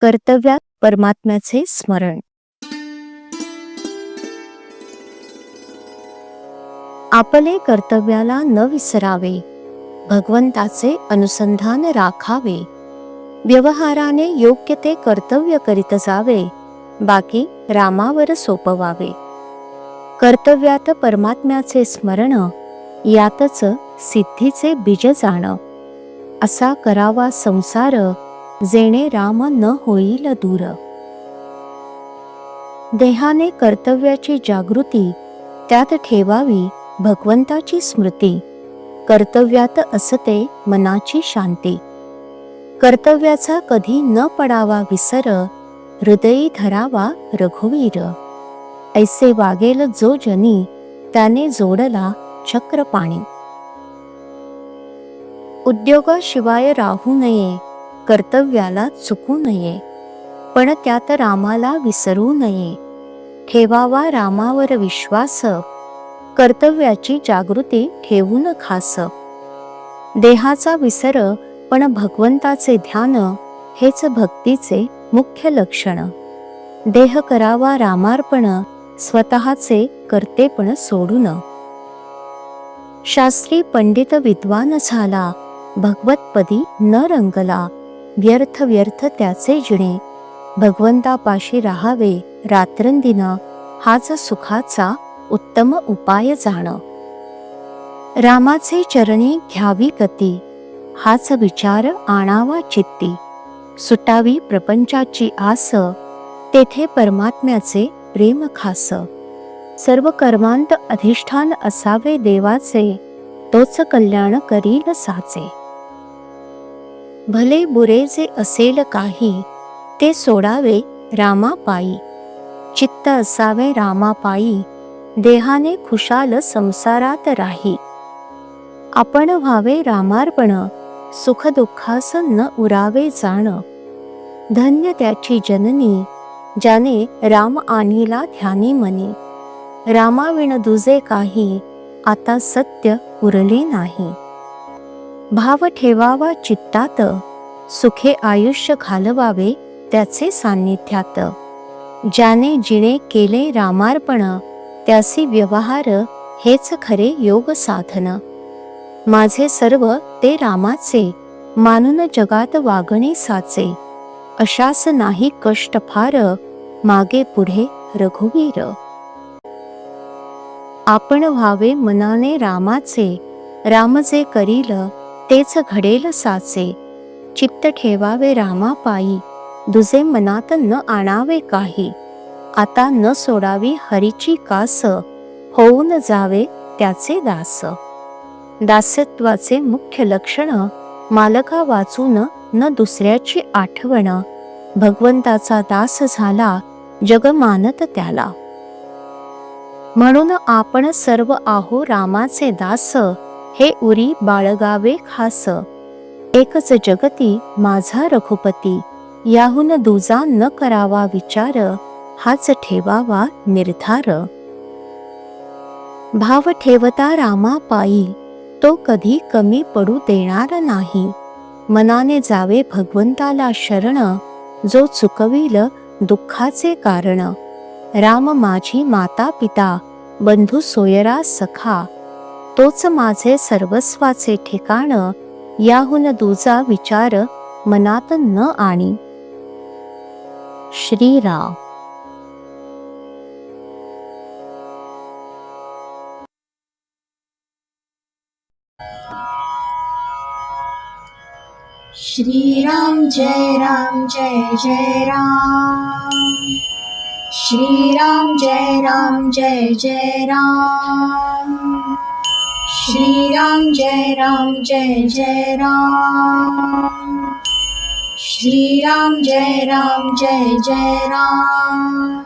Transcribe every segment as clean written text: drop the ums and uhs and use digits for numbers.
कर्तव्यात परमात्म्याचे स्मरण. आपले कर्तव्याला न विसरावे, भगवंताचे अनुसंधान राखावे, व्यवहाराने योग्य ते कर्तव्य करीत जावे, बाकी रामावर सोपवावे. कर्तव्यात परमात्म्याचे स्मरण, यातच सिद्धीचे बीज जाण. असा करावा संसार, जेणे राम न होईल दूर. देहाने कर्तव्याची जागृती, त्यात ठेवावी भगवंताची स्मृती. कर्तव्यात असते मनाची शांती. कर्तव्याचा कधी न पडावा विसर, हृदयी धरावा रघुवीर. ऐसे वागेल जो जनी, त्याने जोडला चक्रपाणी. उद्योगाशिवाय राहू नये, कर्तव्याला चुकू नये, पण त्यात रामाला विसरू नये. ठेवावा रामावर विश्वास, कर्तव्याची जागृती ठेवून खास. देहाचा विसर पण भगवंताचे ध्यान, हेच भक्तीचे मुख्य लक्षण. देह करावा रामार्पण, स्वतःचे कर्तेपण सोडून. शास्त्री पंडित विद्वान झाला, भगवतपदी न रंगला. व्यर्थ व्यर्थ त्याचे जिणे, भगवंतापाशी राहावे रात्रंदिन. हाच सुखाचा उत्तम उपाय जाण. रामाचे चरणी घ्यावी गती, हाच विचार आणावा चित्ती. सुटावी प्रपंचाची आस, तेथे परमात्म्याचे प्रेम खास. सर्व कर्मांत अधिष्ठान असावे देवाचे, तोच कल्याण करील साचे. भले बुरे जे असेल काही, ते सोडावे रामापायी. चित्त असावे रामापायी, देहाने खुशाल संसारात राही. आपण व्हावे रामार्पण, सुख दुःखास न उरावे जाण. धन्य त्याची जननी, ज्याने राम आणिला ध्यानी मनी. रामाविण दुजे काही, आता सत्य उरले नाही. भाव ठेवावा चित्तात, सुखे आयुष्य घालवावे त्याचे सान्निध्यात. ज्याने जिणे केले रामार्पण, त्यासी व्यवहार हेच खरे योग साधन. माझे सर्व ते रामाचे, मानून जगात वागणे साचे. अशास नाही कष्ट फार, मागे पुढे रघुवीर. आपण व्हावे मनाने रामाचे, राम जे करील तेच घडेल साचे. चित्त ठेवावे रामापायी, दुजे मनात न आणावे काही. आता न सोडावी हरीची कास, होऊन जावे त्याचे दास. दासत्वाचे मुख्य लक्षण, मालका वाचून न दुसऱ्याची आठवण. भगवंताचा दास झाला, जग मानत त्याला. म्हणून आपण सर्व आहो रामाचे दास, हे उरी बाळगावे खास. एकच जगती माझा रघुपती, याहून दुजा न करावा विचार. हाच ठेवावा निर्धार. भाव ठेवता रामापायी, तो कधी कमी पडू देणार नाही. मनाने जावे भगवंताला शरण, जो चुकविल दुःखाचे कारण. राम माझी माता पिता, बंधू सोयरा सखा. तोच माझे सर्वस्वाचे ठिकाण, याहून दुजा विचार मनात न आणी. श्रीराम. श्रीराम जय राम जय जय राम. श्रीराम जय राम जय जय राम. श्रीराम जय राम जय जय राम. श्रीराम जय राम जय जय राम.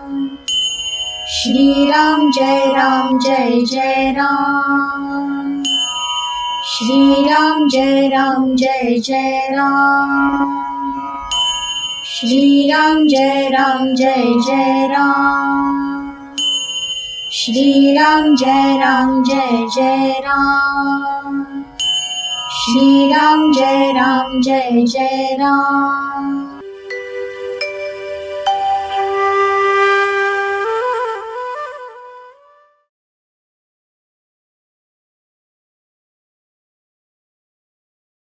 श्रीराम जय राम जय जय राम. श्रीराम जय राम जय जय राम. श्रीराम जय राम जय जय राम. श्रीराम जय राम जय जय राम. श्रीराम जय राम जय जय राम.